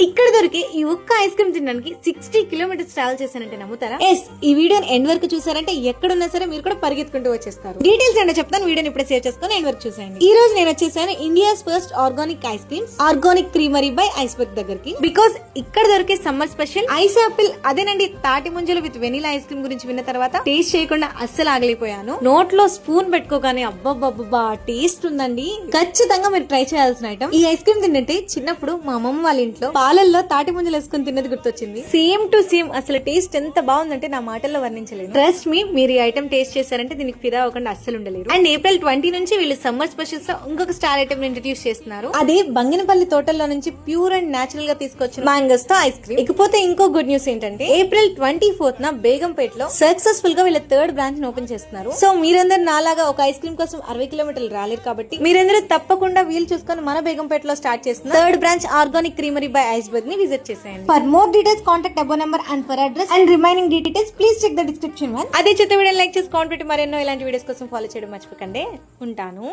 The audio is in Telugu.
ఇక్కడ దొరికే ఈ ఒక్క ఐస్ క్రీమ్ తినడానికి 60 కిలోమీటర్స్ ట్రావెల్ చేశానంటే నమ్ముతారా? ఎస్, ఈ వీడియోని ఎండ్ వరకు చూసారంటే ఎక్కడున్నా సరే మీరు కూడా పరిగెత్తుకుంటూ వచ్చేస్తారు. డీటెయిల్స్ ఏంటో చెప్తాను, వీడియోని ఇప్పుడే సేవ్ చేసుకుని ఎండ్ వరకు చూసేయండి. ఈ రోజు నేను వచ్చేసాను India's first organic ice creams organic creamery by iceberg దగ్గరికి. బికాస్ ఇక్కడ దొరికే సమ్మర్ స్పెషల్ ఐస్ ఆపిల్, అదేనండి తాటి ముంజలు విత్ వెనిలా ఐస్ క్రీమ్ గురించి విన్న తర్వాత టేస్ట్ చేయకుండా అస్సలు ఆగలిపోయాను. నోట్లో స్పూన్ పెట్టుకోగానే అబ్బబ్బబ్బా టేస్ట్ ఉందండి. ఖచ్చితంగా మీరు ట్రై చేయాల్సిన ఐటమ్. ఈ ఐస్ క్రీమ్ తింటే చిన్నప్పుడు మా అమ్మమ్మ వాళ్ళ ఇంట్లో పాలల్లో తాటి ముంజలు వేసుకుని తిన్నది గుర్తొచ్చింది. Same to same. అసలు టేస్ట్ ఎంత బాగుందంటే నా మాటల్లో వర్ణించలేదు. ట్రస్ట్ మీ, మీరు ఈ ఐటమ్ టేస్ట్ చేశారంటే దీనికి ఫిదా అవ్వకుండా అస్సలు ఉండలేరు. అండ్ ఏప్రిల్ 20 నుంచి వీళ్ళు సమ్మర్ స్పెషల్స్ లో ఇంకొక స్టార్ ఐటమ్ ఇంట్రడ్యూస్ చేస్తున్నారు. అదే బంగినపల్లి తోటల్లో నుంచి ప్యూర్ అండ్ నేచురల్ గా తీసుకొచ్చిన మ్యాంగోస్ తో ఐస్ క్రీమ్. ఇకపోతే ఇంకో గుడ్ న్యూస్ ఏంటంటే ఏప్రిల్ 24th బేగంపేటలో సక్సెస్ఫుల్ గా వీళ్ళ థర్డ్ బ్రాంచ్ ని ఓపెన్ చేస్తున్నారు. సో మీరందరూ నాలాగా ఒక ఐస్ క్రీమ్ కోసం 60 కిలోమీటర్లు రాలేరు కాబట్టి మీరందరూ తప్పకుండా వీలు చూసుకొని మన బేగంపేటలో స్టార్ట్ చేస్తున్న third branch organic creamery by Iceberg ని విజిట్ చేసేయండి. For more details contact above number and for address and remaining details please check the description one. అదే చెత్త వీడియో లైక్ చేసి కామెంట్ పెట్టి మరెన్నో ఇలాంటి వీడియోస్ కోసం ఫాలో చేయడం మర్చిపోకండి. ఉంటాను.